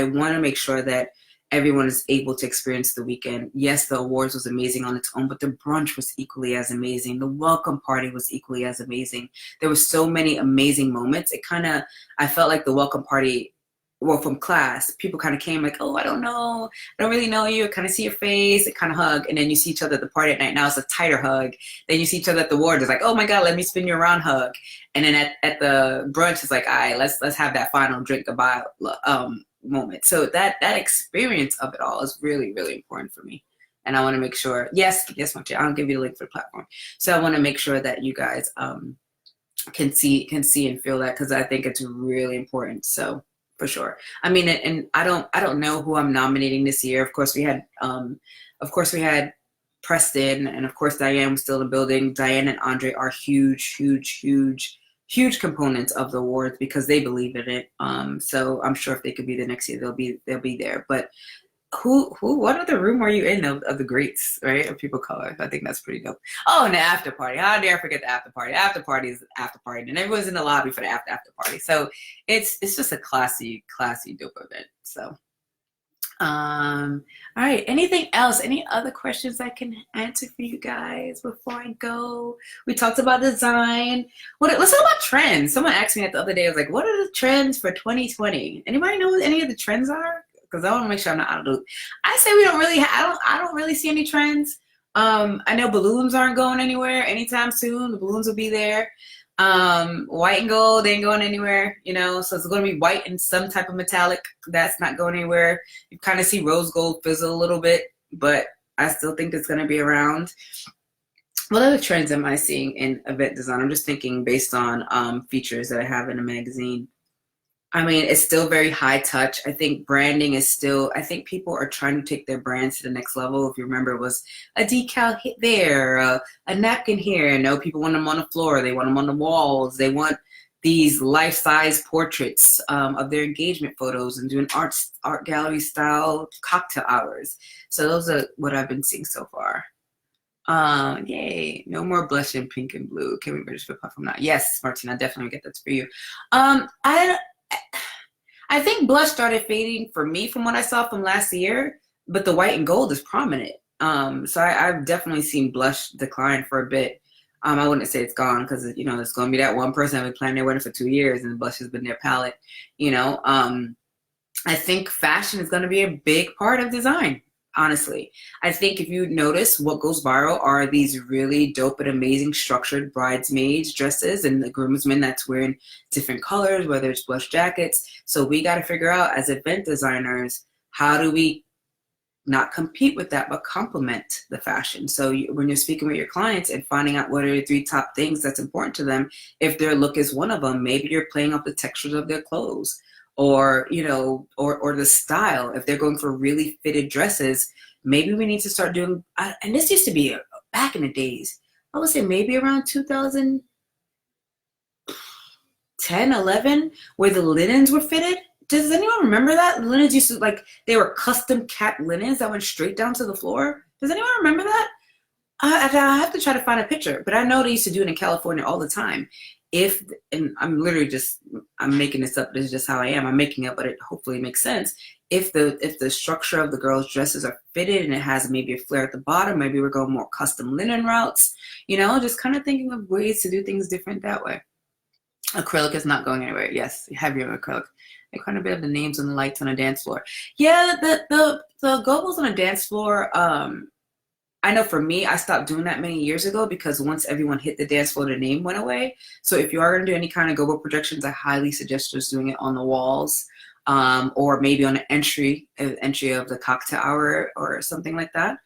want to make sure that everyone is able to experience the weekend. Yes, the awards was amazing on its own, but the brunch was equally as amazing. The welcome party was equally as amazing. There were so many amazing moments. I felt like the welcome party, well, from class, people kind of came like, oh, I don't know. I don't really know you. I kind of see your face. It kind of hug. And then you see each other at the party at night. Now it's a tighter hug. Then you see each other at the awards. It's like, oh my God, let me spin you around hug. And then at the brunch, it's like, all right, let's have that final drink goodbye moment. So that experience of it all is really, really important for me. And I want to make sure, yes, Monty, I'll give you the link for the platform. So I want to make sure that you guys can see and feel that, because I think it's really important. So for sure. I mean, and I don't know who I'm nominating this year. Of course we had Preston, and of course Diane was still in the building. Diane and Andre are huge components of the awards because they believe in it. So I'm sure if they could be the next year, they'll be there. But what other room are you in of the greats, right? Of people of color. I think that's pretty dope. Oh, and the after party. How dare I forget the after party? After party is after party, and everyone's in the lobby for the after party. So it's just a classy dope event. So all right, anything else? Any other questions I can answer for you guys before I go? We talked about design. Let's talk about trends. Someone asked me that the other day. I was like, what are the trends for 2020? Anybody know what any of the trends are? Because I want to make sure I'm not out of the loop. I say we don't really I don't really see any trends. I know balloons aren't going anywhere anytime soon. The balloons will be there. White and gold ain't going anywhere, so it's going to be white and some type of metallic. That's not going anywhere. You kind of see rose gold fizzle a little bit, but I still think it's going to be around. What other trends am I seeing in event design? I'm just thinking based on features that I have in a magazine. I mean, it's still very high touch. I think branding is still, I think people are trying to take their brands to the next level. If you remember, it was a decal hit there, a napkin here. People want them on the floor. They want them on the walls. They want these life-size portraits of their engagement photos and doing art gallery style cocktail hours. So those are what I've been seeing so far. Yay. No more blush in pink and blue. Can we register for platform now? Yes, Martin, I definitely get that for you. I think blush started fading for me from what I saw from last year, but the white and gold is prominent. So I've definitely seen blush decline for a bit. I wouldn't say it's gone because, it's going to be that one person who planned their wedding for 2 years and blush has been their palette. I think fashion is going to be a big part of design. Honestly, I think if you notice, what goes viral are these really dope and amazing structured bridesmaids dresses and the groomsmen that's wearing different colors, whether it's blush jackets. So we got to figure out as event designers, how do we not compete with that, but complement the fashion? So when you're speaking with your clients and finding out what are the 3 top things that's important to them, if their look is one of them, maybe you're playing up the textures of their clothes. Or the style. If they're going for really fitted dresses, maybe we need to start doing, and this used to be back in the days, I would say maybe around 2010, 11, where the linens were fitted. Does anyone remember that? The linens used to, they were custom cat linens that went straight down to the floor. Does anyone remember that? I have to try to find a picture, but I know they used to do it in California all the time. And I'm making this up, this is just how I am, I'm making it, but it hopefully makes sense. If the structure of the girls' dresses are fitted and it has maybe a flare at the bottom, maybe we're going more custom linen routes, just kind of thinking of ways to do things different that way. Acrylic is not going anywhere. Yes, heavier acrylic. They kind of bit of the names and the lights on a dance floor. Yeah, the goggles on a dance floor, I know for me, I stopped doing that many years ago because once everyone hit the dance floor, the name went away. So if you are going to do any kind of go-go projections, I highly suggest just doing it on the walls, or maybe on the entry of the cocktail hour or something like that.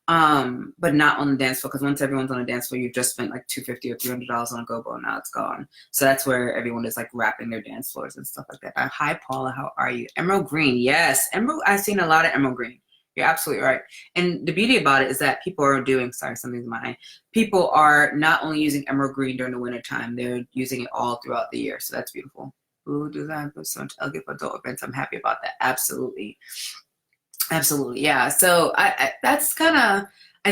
But not on the dance floor, because once everyone's on the dance floor, you've just spent like $250 or $300 on a go-go, and now it's gone. So that's where everyone is wrapping their dance floors and stuff like that. Hi, Paula, how are you? Emerald green, yes. Emerald, I've seen a lot of emerald green. You're absolutely right. And the beauty about it is that people are something's in my eye. People are not only using emerald green during the winter time, they're using it all throughout the year. So that's beautiful. Ooh, design for so much elegant for adult events. I'm happy about that. Absolutely. Absolutely. Yeah. So that's kind of, I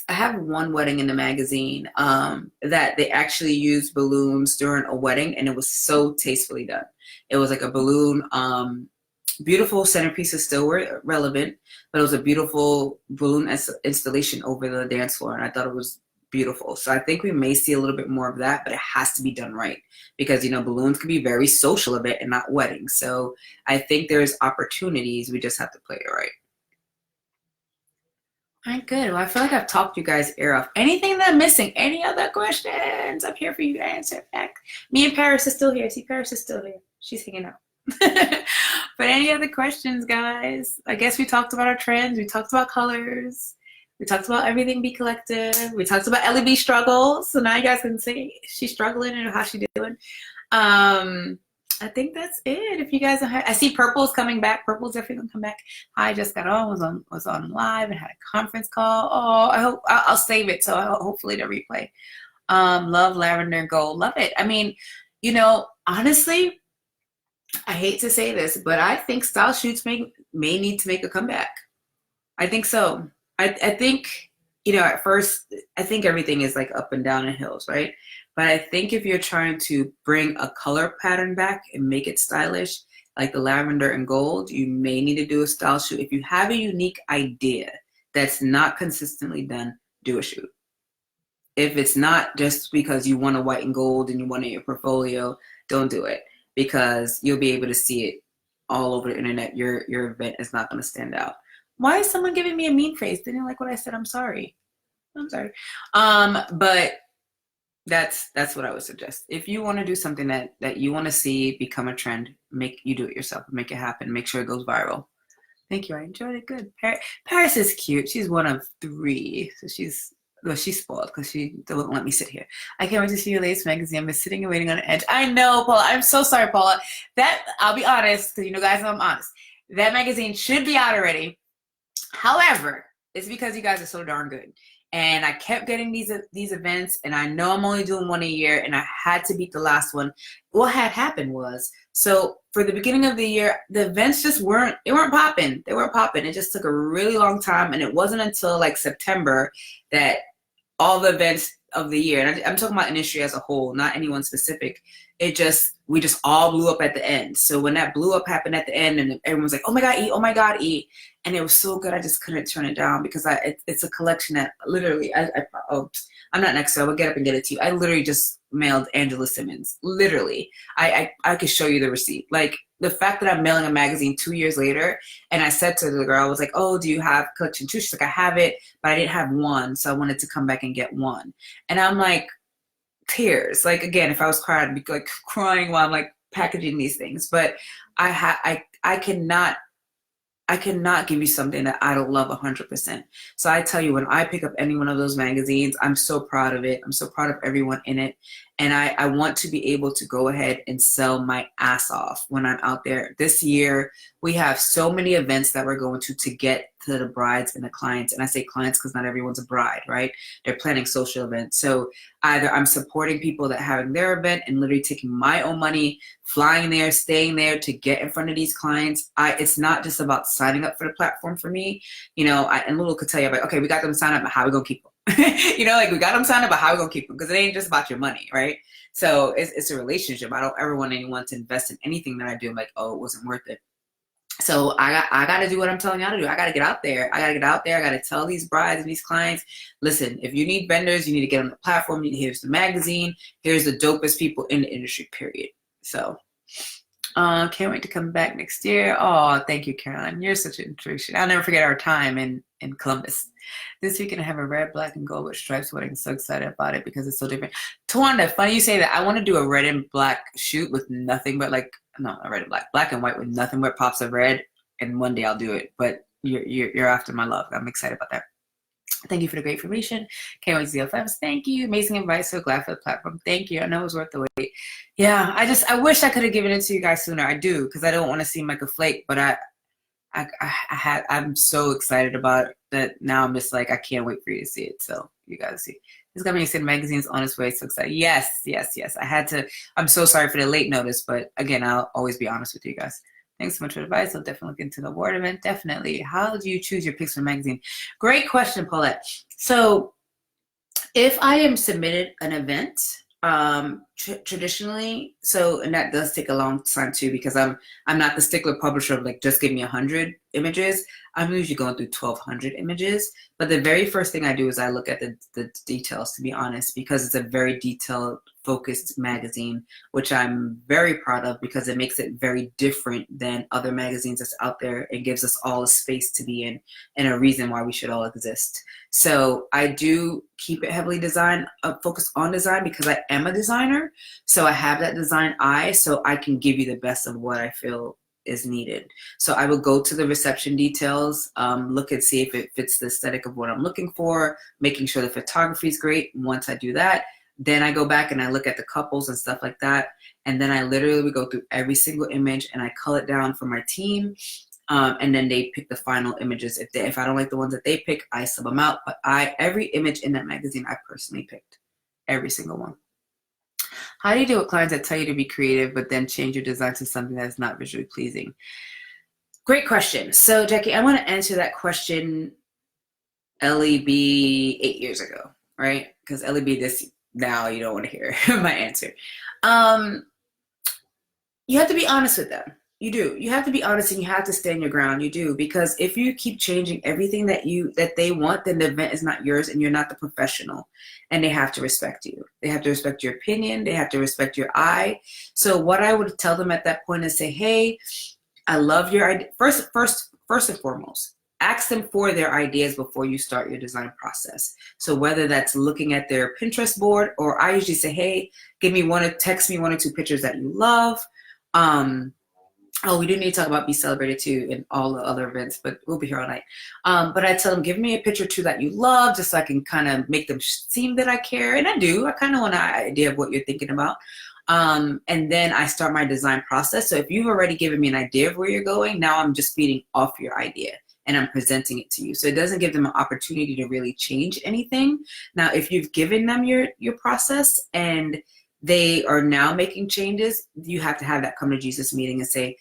have one wedding in the magazine that they actually used balloons during a wedding, and it was so tastefully done. It was like a balloon Beautiful centerpieces still were relevant, but it was a beautiful balloon installation over the dance floor, and I thought it was beautiful. So I think we may see a little bit more of that, but it has to be done right because, you know, balloons can be very social event and not weddings. So I think there's opportunities. We just have to play it right. All right, good. Well, I feel like I've talked you guys' ear off. Anything that I'm missing? Any other questions? I'm here for you to answer back. Me and Paris is still here. See, Paris is still here. She's hanging out. But any other questions, guys? I guess we talked about our trends. We talked about colors. We talked about everything be collective. We talked about Ellie B struggles. So now you guys can see she's struggling and how she's doing. I think that's it. If you guys, I see Purple's coming back. Purple's definitely gonna come back. I just got on, was on live and had a conference call. Oh, I hope I'll save it. So hopefully the replay. Love lavender and gold. Love it. I mean, you know, honestly, I hate to say this, but I think style shoots may need to make a comeback. I think so. I think, you know, at first, I think everything is like up and down in hills, right? But I think if you're trying to bring a color pattern back and make it stylish, like the lavender and gold, you may need to do a style shoot. If you have a unique idea that's not consistently done, do a shoot. If it's not just because you want a white and gold and you want it in your portfolio, don't do it because you'll be able to see it all over the internet. Your event is not going to stand out. Why is someone giving me a mean face? Didn't you like what I said? I'm sorry. I'm sorry. But that's what I would suggest. If you want to do something that you want to see become a trend, you do it yourself. Make it happen. Make sure it goes viral. Thank you. I enjoyed it. Good. Paris is cute. She's one of 3. So she's spoiled because she won't let me sit here. I can't wait to see your latest magazine. I've been sitting and waiting on the edge. I know, Paula. I'm so sorry, Paula. That, I'll be honest, because you know, guys know I'm honest. That magazine should be out already. However, it's because you guys are so darn good. And I kept getting these events, and I know I'm only doing one a year, and I had to beat the last one. What had happened was, so for the beginning of the year, the events just weren't popping. They weren't popping. It just took a really long time, and it wasn't until like September that all the events of the year, and I'm talking about industry as a whole, not anyone specific, we just all blew up at the end. So when that blew up happened at the end, and everyone was like, oh my God, E, oh my God, E. And it was so good, I just couldn't turn it down because it's a collection that literally, I'm not next, so I will get up and get it to you. I literally just mailed Angela Simmons. Literally. I could show you the receipt. Like, the fact that I'm mailing a magazine 2 years later, and I said to the girl, I was like, oh, do you have collection 2? She's like, I have it, but I didn't have 1, so I wanted to come back and get 1. And I'm like, tears. Like, again, if I was crying, I'd be like crying while I'm like packaging these things. But I cannot give you something that I don't love 100%. So I tell you, when I pick up any one of those magazines, I'm so proud of it. I'm so proud of everyone in it. And I want to be able to go ahead and sell my ass off when I'm out there. This year, we have so many events that we're going to get to the brides and the clients. And I say clients because not everyone's a bride, right? They're planning social events. So either I'm supporting people that are having their event and literally taking my own money, flying there, staying there to get in front of these clients. It's not just about signing up for the platform for me. You know, and Lulu could tell you, like, okay, we got them signed up, but how are we going to keep them? You know, like, we got them signed up, but how are we going to keep them? Because it ain't just about your money, right? So it's a relationship. I don't ever want anyone to invest in anything that I do. I'm like, oh, it wasn't worth it. So I got to do what I'm telling y'all to do. I got to get out there. I got to tell these brides and these clients, listen, if you need vendors, you need to get on the platform. Here's the magazine. Here's the dopest people in the industry, period. So can't wait to come back next year. Oh, thank you, Caroline. You're such an inspiration. I'll never forget our time in Columbus. This weekend I have a red, black, and gold with stripes wedding. So excited about it because it's so different. Tawanda, funny you say that. I want to do a red and black shoot with nothing but not red and black and white with nothing but pops of red. And one day I'll do it. But you're after my love. I'm excited about that. Thank you for the great information. Can't wait to see your fans. Thank you. Amazing advice. So glad for the platform. Thank you. I know it was worth the wait. Yeah, I wish I could have given it to you guys sooner. I do, because I don't want to seem like a flake, but I'm so excited about it that now I'm just like, I can't wait for you to see it. So you gotta see. It's gonna be a magazine's on its way. So excited. Yes. I had to. I'm so sorry for the late notice, but again, I'll always be honest with you guys. Thanks so much for the advice. I'll definitely look into the award event. Definitely. How do you choose your picks for magazine? Great question, Paulette. So if I am submitted an event, traditionally, so, and that does take a long time too, because I'm not the stickler publisher of like, just give me 100 images. I'm usually going through 1,200 images. But the very first thing I do is I look at the details, to be honest, because it's a very detailed focused magazine, which I'm very proud of because it makes it very different than other magazines that's out there. It gives us all a space to be in and a reason why we should all exist. So I do keep it heavily focused on design because I am a designer. So I have that design eye, so I can give you the best of what I feel is needed. So I would go to the reception details, look and see if it fits the aesthetic of what I'm looking for, making sure the photography is great. Once I do that, then I go back and I look at the couples and stuff like that. And then I literally would go through every single image and I cull it down for my team. And then they pick the final images. If I don't like the ones that they pick, I sub them out. But every image in that magazine, I personally picked. Every single one. How do you deal with clients that tell you to be creative, but then change your design to something that is not visually pleasing? Great question. So, Jackie, I want to answer that question LEB 8 years ago, right? Because LEB now you don't want to hear my answer. You have to be honest with them. You do. You have to be honest and you have to stand your ground. You do. Because if you keep changing everything that they want, then the event is not yours and you're not the professional. And they have to respect you. They have to respect your opinion. They have to respect your eye. So what I would tell them at that point is say, hey, I love your idea. First and foremost, ask them for their ideas before you start your design process. So whether that's looking at their Pinterest board, or I usually say, hey, text me 1 or 2 pictures that you love. Oh, we do need to talk about Be Celebrated too in all the other events, but we'll be here all night. But I tell them, give me a picture or 2 that you love, just so I can kind of make them seem that I care. And I do. I kind of want an idea of what you're thinking about. And then I start my design process. So if you've already given me an idea of where you're going, now I'm just feeding off your idea and I'm presenting it to you. So it doesn't give them an opportunity to really change anything. Now, if you've given them your process and they are now making changes, you have to have that come to Jesus meeting and say,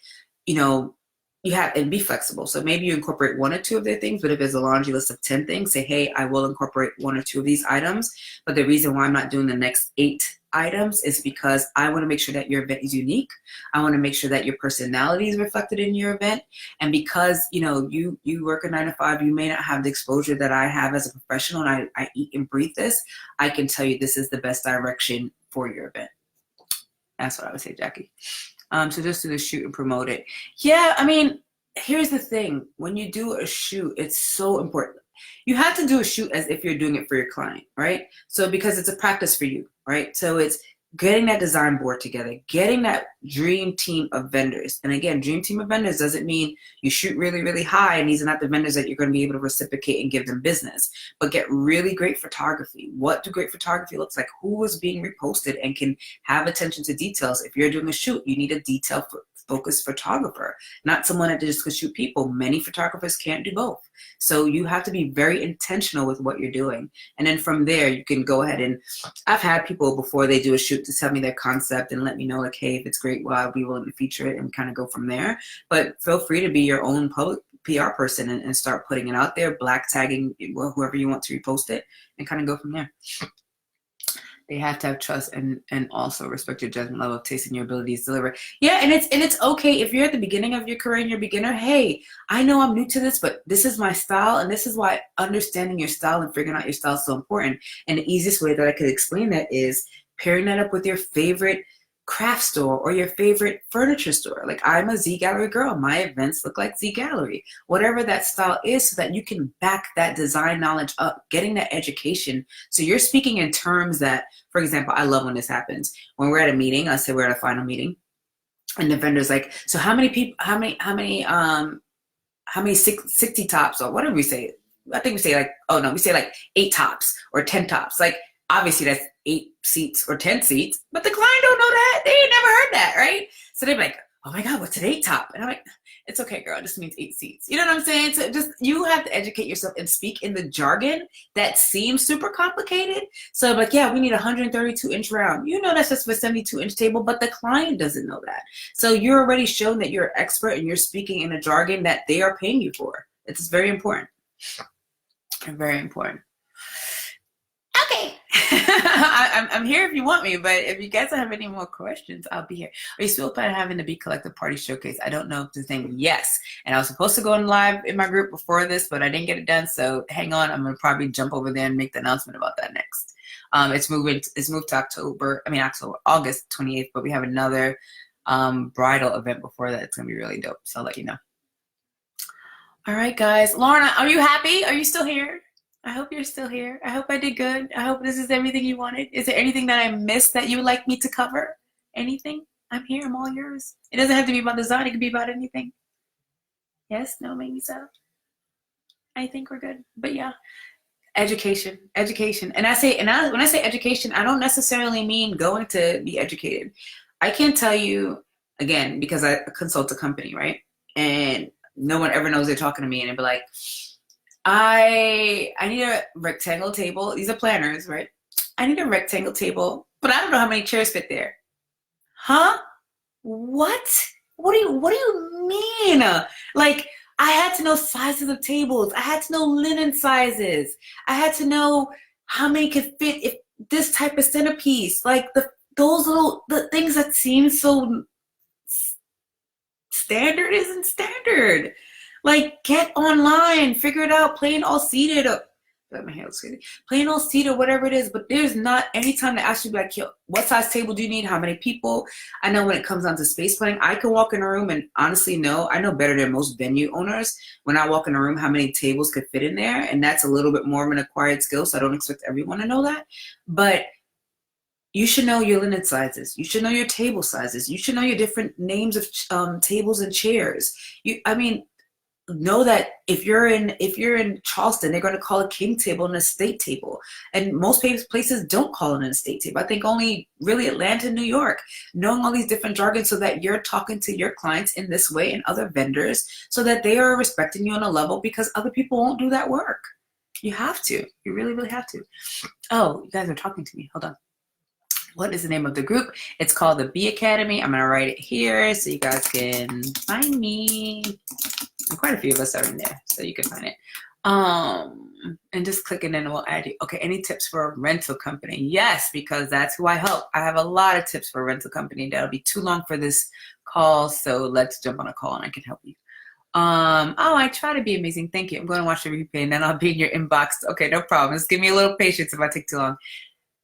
and be flexible. So maybe you incorporate 1 or 2 of their things, but if there's a laundry list of 10 things, say, hey, I will incorporate 1 or 2 of these items. But the reason why I'm not doing the next 8 items is because I want to make sure that your event is unique. I want to make sure that your personality is reflected in your event. And because, you work a 9 to 5, you may not have the exposure that I have as a professional, and I eat and breathe this. I can tell you this is the best direction for your event. That's what I would say, Jackie. So just do the shoot and promote it. Yeah, I mean, here's the thing. When you do a shoot, it's so important. You have to do a shoot as if you're doing it for your client, right? So because it's a practice for you, right? So it's getting that design board together, getting that dream team of vendors. And again, dream team of vendors doesn't mean you shoot really, really high and these are not the vendors that you're going to be able to reciprocate and give them business, but get really great photography. What do great photography looks like? Who is being reposted and can have attention to details? If you're doing a shoot, you need a detail focused photographer, not someone that just could shoot people. Many photographers can't do both. So you have to be very intentional with what you're doing. And then from there, you can go ahead and I've had people before they do a shoot to tell me their concept and let me know like, hey, if it's great, well, I'll be willing to feature it and kind of go from there. But feel free to be your own public PR person and start putting it out there, black tagging whoever you want to repost it and kind of go from there. They have to have trust and also respect your judgment level of taste and your abilities to deliver. Yeah, and it's okay if you're at the beginning of your career and you're a beginner. Hey, I know I'm new to this, but this is my style, and this is why understanding your style and figuring out your style is so important. And the easiest way that I could explain that is pairing that up with your favorite craft store or your favorite furniture store. Like I'm a Z Gallery girl. My events look like Z Gallery. Whatever that style is, so that you can back that design knowledge up, getting that education. So you're speaking in terms that, for example, I love when this happens. When we're at a meeting, let's say we're at a final meeting, and the vendor's like, so how many 60 tops or whatever we say? I think we say we say like 8 tops or 10 tops. Like obviously that's 8 seats or 10 seats, but the client don't know that. They ain't never heard that, right? So they're like, oh my God, what's an 8 top? And I'm like, it's okay, girl. It just means 8 seats. You know what I'm saying? So just, you have to educate yourself and speak in the jargon that seems super complicated. So I'm like, yeah, we need a 132-inch round. You know, that's just for a 72-inch table, but the client doesn't know that. So you're already shown that you're an expert and you're speaking in a jargon that they are paying you for. It's very important. Very important. Okay. I'm here if you want me, but if you guys have any more questions, I'll be here. Are you still planning on having the Be Collective Party Showcase? I don't know if the thing, yes. And I was supposed to go in live in my group before this, but I didn't get it done. So hang on, I'm gonna probably jump over there and make the announcement about that next. It's moved to August 28th, but we have another bridal event before that. It's gonna be really dope. So I'll let you know. All right, guys. Lorna, are you happy? Are you still here? I hope you're still here. I hope I did good. I hope this is everything you wanted. Is there anything that I missed that you would like me to cover? Anything? I'm here. I'm all yours. It doesn't have to be about design. It could be about anything. Yes? No? Maybe so? I think we're good. But yeah. Education. And when I say education, I don't necessarily mean going to be educated. I can tell you, again, because I consult a company, right? And no one ever knows they're talking to me, and they'd be like, I need a rectangle table. These are planners, right? I need a rectangle table, but I don't know how many chairs fit there. Huh? What? What do you mean? Like, I had to know sizes of tables. I had to know linen sizes. I had to know how many could fit if this type of centerpiece. Like those little things that seem so standard isn't standard. Like, get online, figure it out, plain all seated. Plain all seated, whatever it is. But there's not any time to actually be like, yo, what size table do you need? How many people? I know when it comes down to space planning, I can walk in a room and honestly know, I know better than most venue owners when I walk in a room how many tables could fit in there. And that's a little bit more of an acquired skill, so I don't expect everyone to know that. But you should know your linen sizes. You should know your table sizes. You should know your different names of tables and chairs. Know that if you're in Charleston, they're going to call a king table an estate table, and most places don't call it an estate table. I think only really Atlanta and New York. Knowing all these different jargons so that you're talking to your clients in this way and other vendors so that they are respecting you on a level, because other people won't do that work. You have to. You really, really have to. Oh, you guys are talking to me. Hold on. What is the name of the group? It's called the Bee Academy. I'm going to write it here so you guys can find me. And quite a few of us are in there, so you can find it. And just click it and we'll add you. Okay, any tips for a rental company? Yes, because that's who I help. I have a lot of tips for a rental company. That'll be too long for this call, so let's jump on a call and I can help you. I try to be amazing. Thank you. I'm going to watch the replay and then I'll be in your inbox. Okay, no problem. Just give me a little patience if I take too long.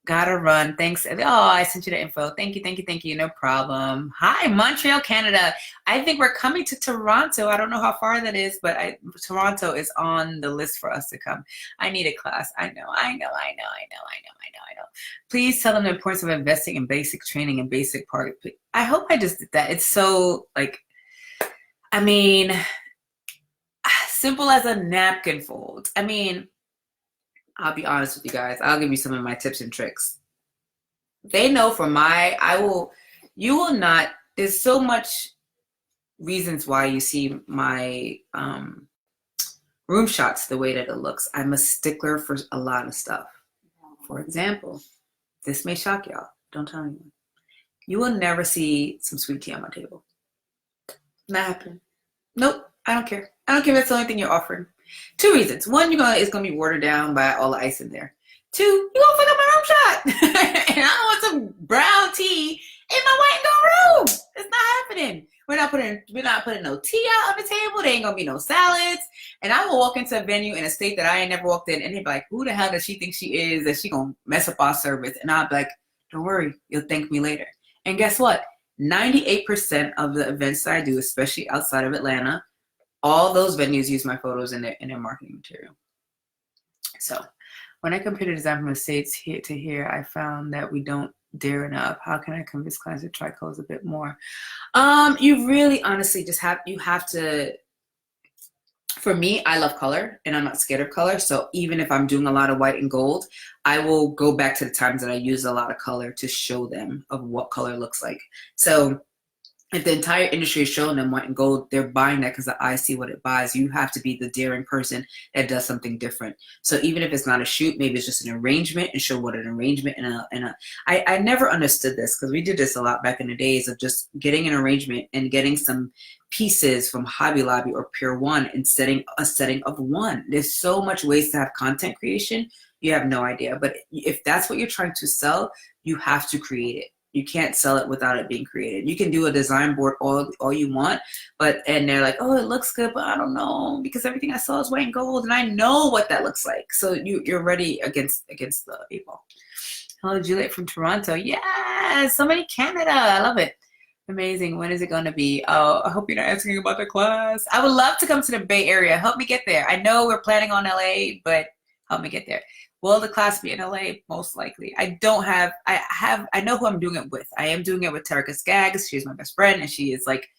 Gotta run. Thanks. Oh, I sent you the info. Thank you. No problem. Hi, Montreal, Canada. I think we're coming to Toronto. I don't know how far that is, but Toronto is on the list for us to come. I need a class. I know. Please tell them the importance of investing in basic training and basic part. I hope I just did that. It's so simple as a napkin fold. I'll be honest with you guys. I'll give you some of my tips and tricks. They know you will not, there's so much reasons why you see my room shots the way that it looks. I'm a stickler for a lot of stuff. For example, this may shock y'all. Don't tell anyone. You will never see some sweet tea on my table. Not happening. Nope, I don't care. I don't care if that's the only thing you're offering. 2 reasons. One, it's going to be watered down by all the ice in there. 2, you're going to fuck up my room shot. And I don't want some brown tea in my white and gold room. It's not happening. We're not putting no tea out on the table. There ain't going to be no salads. And I will walk into a venue in a state that I ain't never walked in, and they'd be like, who the hell does she think she is that she going to mess up our service? And I'll be like, don't worry. You'll thank me later. And guess what? 98% of the events that I do, especially outside of Atlanta, all those venues use my photos in their marketing material. So when I compare the design from the States here to here, I found that we don't dare enough. How can I convince clients to try colors a bit more? You really honestly you have to, for me, I love color and I'm not scared of color. So even if I'm doing a lot of white and gold, I will go back to the times that I use a lot of color to show them of what color looks like. So if the entire industry is showing them white and gold, they're buying that because the eye see what it buys. You have to be the daring person that does something different. So even if it's not a shoot, maybe it's just an arrangement, and show what an arrangement I never understood this, because we did this a lot back in the days of just getting an arrangement and getting some pieces from Hobby Lobby or Pier 1 and setting a setting of one. There's so much ways to have content creation. you have no idea. But if that's what you're trying to sell, you have to create it. You can't sell it without it being created. You can do a design board all you want, and they're like, oh, it looks good, but I don't know, because everything I saw is white and gold, and I know what that looks like. So you're ready against the people. Hello, Juliet from Toronto. Yeah, somebody Canada. I love it. Amazing. When is it going to be? Oh, I hope you're not asking about the class. I would love to come to the Bay Area. Help me get there. I know we're planning on LA, but help me get there. Will the class be in LA? Most likely. I know who I'm doing it with. I am doing it with Terica Skaggs. She's my best friend, and she is like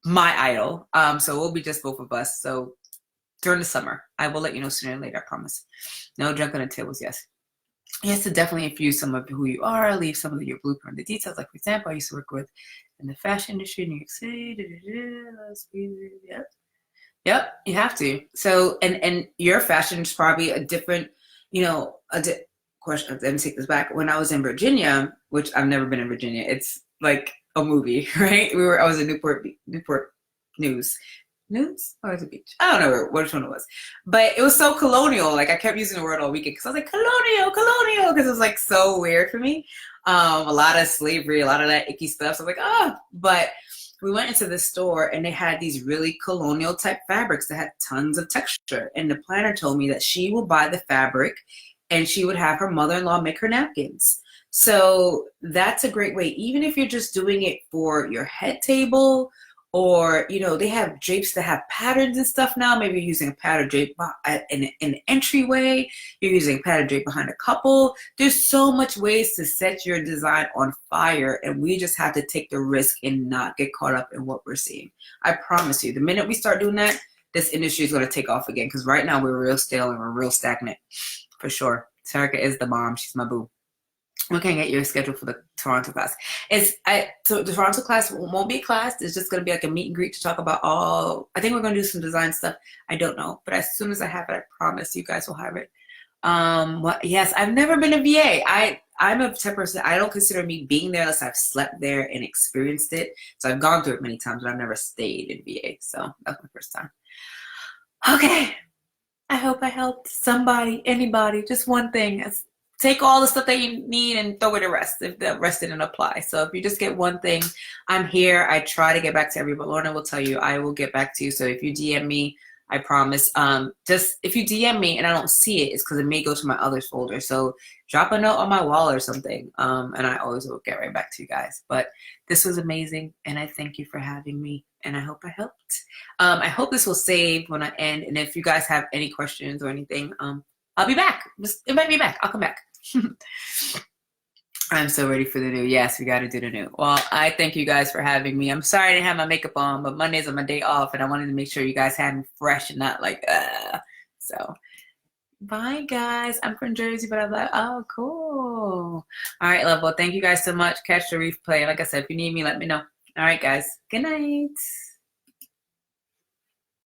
my idol. So we'll be just both of us. So during the summer, I will let you know sooner or later, I promise. No junk on the tables, yes. Yes, to definitely infuse some of who you are, leave some of your blueprint, the details. Like, for example, I used to work with in the fashion industry in New York City. Yep, you have to. So, and your fashion is probably a different, question. Let me take this back. When I was in Virginia, which I've never been in Virginia, it's like a movie, right? I was in Newport News. Or was it beach? I don't know which one it was, but it was so colonial. Like, I kept using the word all weekend because I was like, colonial, because it was like so weird for me. A lot of slavery, a lot of that icky stuff. So I was like, but we went into the store and they had these really colonial type fabrics that had tons of texture. And the planner told me that she will buy the fabric and she would have her mother-in-law make her napkins. So that's a great way, even if you're just doing it for your head table. Or, they have drapes that have patterns and stuff now. Maybe you're using a pattern drape in an entryway. You're using a pattern drape behind a couple. There's so much ways to set your design on fire. And we just have to take the risk and not get caught up in what we're seeing. I promise you, the minute we start doing that, this industry is going to take off again. Because right now we're real stale and we're real stagnant. For sure. Sarika is the mom. She's my boo. Looking at your schedule for the Toronto class. So the Toronto class won't be a class. It's just going to be like a meet and greet to talk about I think we're going to do some design stuff. I don't know. But as soon as I have it, I promise you guys will have it. Yes, I've never been a VA. I'm a type of person, I don't consider me being there unless I've slept there and experienced it. So I've gone through it many times, but I've never stayed in VA. So that's my first time. Okay. I hope I helped somebody, anybody, just one thing. Take all the stuff that you need and throw it the rest if the rest didn't apply. So if you just get one thing, I'm here. I try to get back to everybody. Lorna will tell you I will get back to you. So if you DM me, I promise. Just if you DM me and I don't see it, it's because it may go to my others folder. So drop a note on my wall or something. And I always will get right back to you guys. But this was amazing. And I thank you for having me. And I hope I helped. I hope this will save when I end. And if you guys have any questions or anything, I'll be back. It might be back. I'll come back. I'm so ready for the new. Yes, we got to do the new. Well, I thank you guys for having me. I'm sorry I didn't have my makeup on, but Mondays are my day off, and I wanted to make sure you guys had me fresh and not like, So, bye, guys. I'm from Jersey, but I'm like, oh, cool. All right, love. Well, thank you guys so much. Catch the replay. Like I said, if you need me, let me know. All right, guys. Good night.